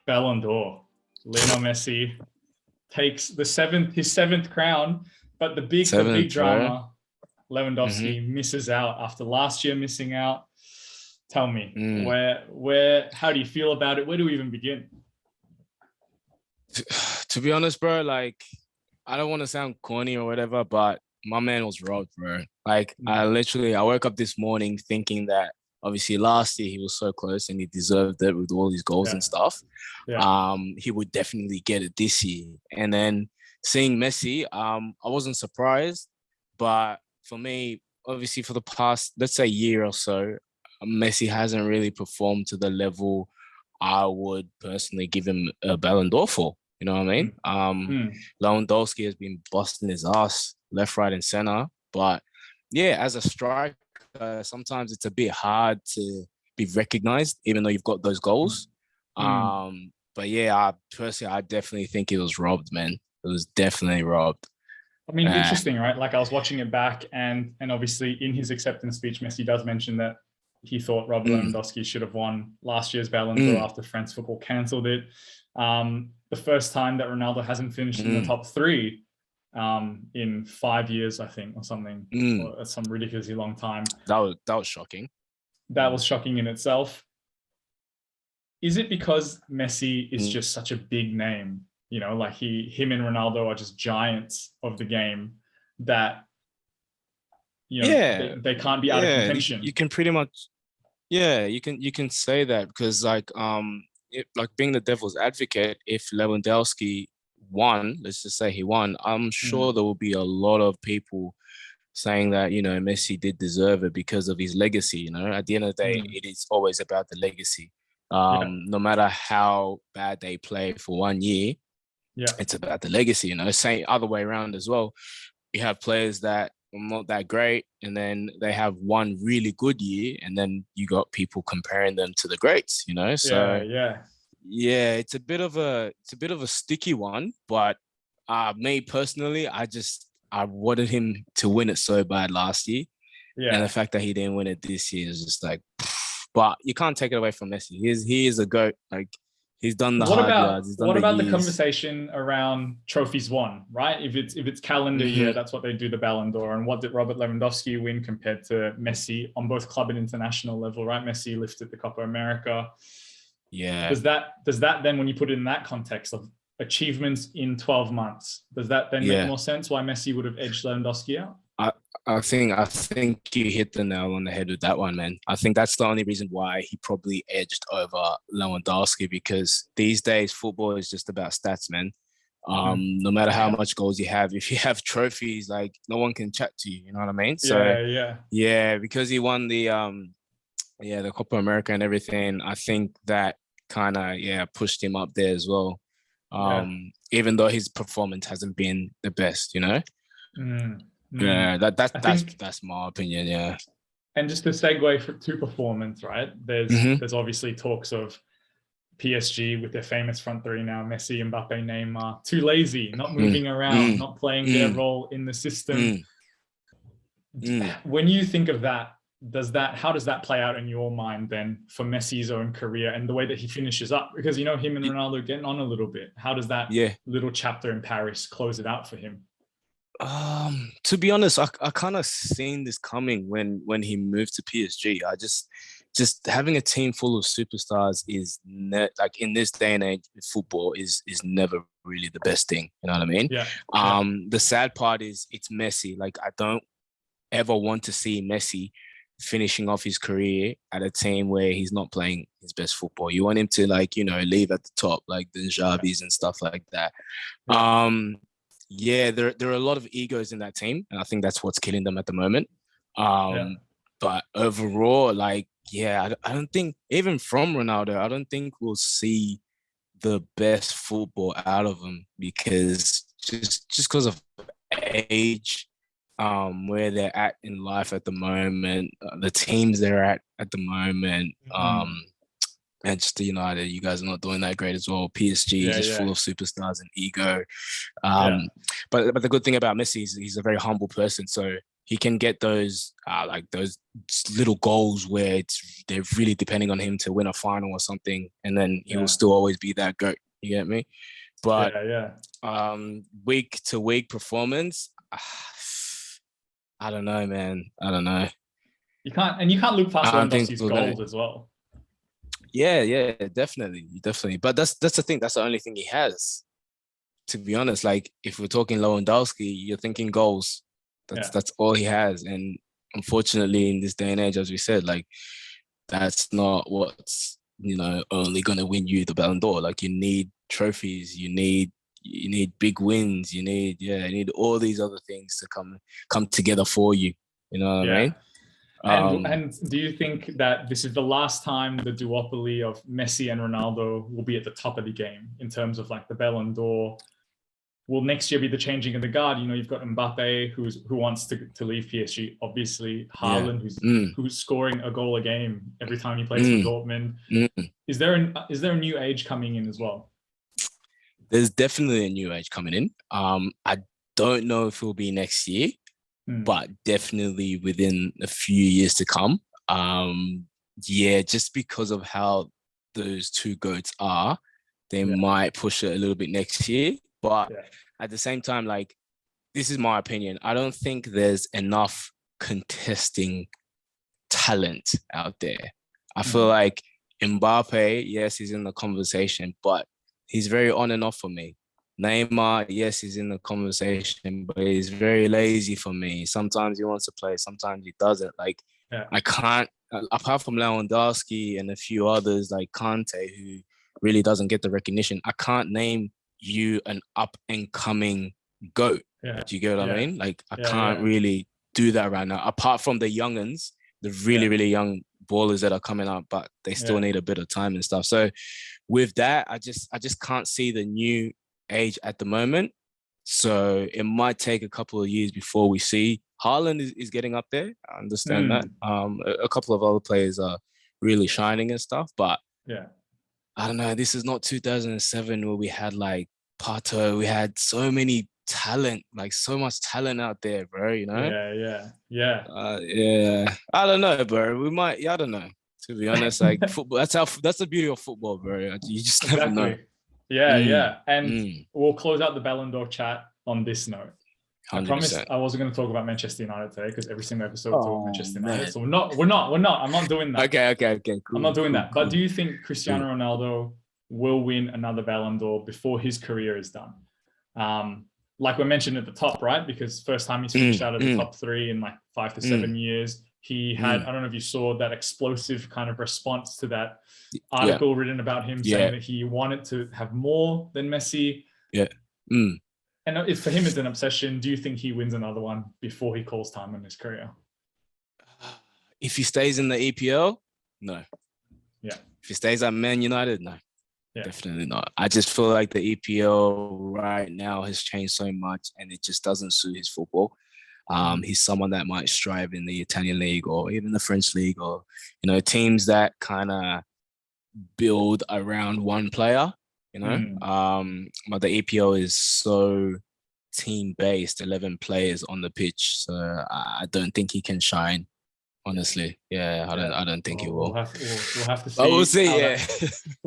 Ballon d'Or. Lionel Messi takes his seventh crown, but the big drama, Lewandowski misses out after last year missing out. Tell me, how do you feel about it? Where do we even begin? To be honest, bro, like, I don't want to sound corny or whatever, but my man was robbed, bro. Like, I woke up this morning thinking that obviously last year he was so close and he deserved it with all his goals and stuff. Yeah. He would definitely get it this year. And then seeing Messi, I wasn't surprised, but for me, obviously for the past, let's say, year or so, Messi hasn't really performed to the level I would personally give him a Ballon d'Or for. You know what I mean? Lewandowski has been busting his ass left, right, and center. But yeah, as a striker, sometimes it's a bit hard to be recognized, even though you've got those goals. But yeah, I definitely think it was robbed, man. It was definitely robbed. I mean, interesting, right? Like, I was watching it back, and obviously in his acceptance speech, Messi does mention that he thought Robert Lewandoski should have won last year's Ballon d'Or after France Football cancelled it. The first time that Ronaldo hasn't finished in the top three in 5 years, I think, or something. Or some ridiculously long time. That was shocking. That was shocking in itself. Is it because Messi is just such a big name? You know, like him and Ronaldo are just giants of the game that, you know, they can't be out of contention. You can pretty much, you can say that because like being the devil's advocate, if Lewandowski won, let's just say he won, I'm sure there will be a lot of people saying that, you know, Messi did deserve it because of his legacy. You know, at the end of the day, it is always about the legacy. No matter how bad they play for 1 year, it's about the legacy. You know, same other way around as well. You have players that are not that great, and then they have one really good year, and then you got people comparing them to the greats. You know, so it's a bit of a sticky one. But me personally, I wanted him to win it so bad last year, and the fact that he didn't win it this year is just like. But you can't take it away from Messi. He is a GOAT. Like, he's done the hard yards. What about the conversation around trophies won, right? If it's calendar year, that's what they do the Ballon d'Or. And what did Robert Lewandoski win compared to Messi on both club and international level, right? Messi lifted the Copa America. Yeah. Does that then, when you put it in that context of achievements in 12 months, does that then make more sense why Messi would have edged Lewandowski out? I think you hit the nail on the head with that one, man. I think that's the only reason why he probably edged over Lewandowski, because these days football is just about stats, man. No matter how much goals you have, if you have trophies, like, no one can chat to you. You know what I mean? So because he won the Copa America and everything, I think that kind of pushed him up there as well. Even though his performance hasn't been the best, you know. Yeah, that's my opinion. Yeah, and just to segue to performance, right? There's obviously talks of PSG with their famous front three now: Messi, Mbappe, Neymar, too lazy, not moving around, not playing their role in the system. When you think of that, how does that play out in your mind then for Messi's own career and the way that he finishes up? Because, you know, him and Ronaldo are getting on a little bit. How does that little chapter in Paris close it out for him? To be honest, I kind of seen this coming when he moved to PSG. I just having a team full of superstars is like, in this day and age, football is never really the best thing. You know what I mean? The sad part is it's Messi. Like, I don't ever want to see Messi finishing off his career at a team where he's not playing his best football. You want him to, like, you know, leave at the top, like the Xabis and stuff like that. There are a lot of egos in that team, and I think that's what's killing them at the moment. But overall, like, I don't think, even from Ronaldo, I don't think we'll see the best football out of him, because just because of age, where they're at in life at the moment, the teams they're at the moment, Manchester United, you guys are not doing that great as well. PSG is just full of superstars and ego. But the good thing about Messi is he's a very humble person. So he can get those like those little goals where they're really depending on him to win a final or something, and then he will still always be that GOAT. You get me? But week to week performance, I don't know, man. I don't know. You can't look past Lewandowski's goals as well. Yeah, definitely. But that's the thing. That's the only thing he has. To be honest, like if we're talking Lewandowski, you're thinking goals. That's all he has. And unfortunately, in this day and age, as we said, like that's not what's only gonna win you the Ballon d'Or. Like you need trophies, you need big wins, you need all these other things to come together for you. You know what I mean? And do you think that this is the last time the duopoly of Messi and Ronaldo will be at the top of the game in terms of like the Ballon d'Or? Will next year be the changing of the guard? You've got Mbappe who wants to leave PSG. Obviously, Haaland who's scoring a goal a game every time he plays for Dortmund. Is there a new age coming in as well? There's definitely a new age coming in. I don't know if it will be next year, but definitely within a few years to come. Just because of how those two GOATs are, they might push it a little bit next year. But at the same time, like, this is my opinion. I don't think there's enough contesting talent out there. I feel like Mbappe, yes, he's in the conversation, but he's very on and off for me. Neymar, yes, he's in the conversation, but he's very lazy for me. Sometimes he wants to play, sometimes he doesn't. Like, I can't, apart from Lewandowski and a few others like Kante, who really doesn't get the recognition, I can't name you an up-and-coming GOAT. Do you get what I mean? Like, I can't really do that right now. Apart from the young'uns, the really, really young ballers that are coming up, but they still need a bit of time and stuff. So with that, I just can't see the new age at the moment. So it might take a couple of years before we see. Haaland is getting up there. I understand that. A couple of other players are really shining and stuff, but I don't know. This is not 2007 where we had like Pato. We had so many talent, like so much talent out there, bro. You know? Yeah. I don't know, bro. We might. I don't know. To be honest, like football. That's the beauty of football, bro. You just never know. And we'll close out the Ballon d'Or chat on this note. 100%. I promised I wasn't going to talk about Manchester United today because every single episode we talk about Manchester United. So we're not. I'm not doing that. Okay. Cool. I'm not doing that. But do you think Cristiano Ronaldo will win another Ballon d'Or before his career is done? Like we mentioned at the top, right? Because first time he's finished out of the top 3 in like 5 to 7 years. He had, I don't know if you saw that explosive kind of response to that article written about him saying that he wanted to have more than Messi. And if for him it's an obsession, do you think he wins another one before he calls time on his career? If he stays in the EPL, no. If he stays at Man United, no. Definitely not. I just feel like the EPL right now has changed so much and it just doesn't suit his football. He's someone that might strive in the Italian league or even the French league or, teams that kind of build around one player, but the EPL is so team-based, 11 players on the pitch. So I don't think he can shine, honestly. I don't think he will. We'll have to see. But we'll see,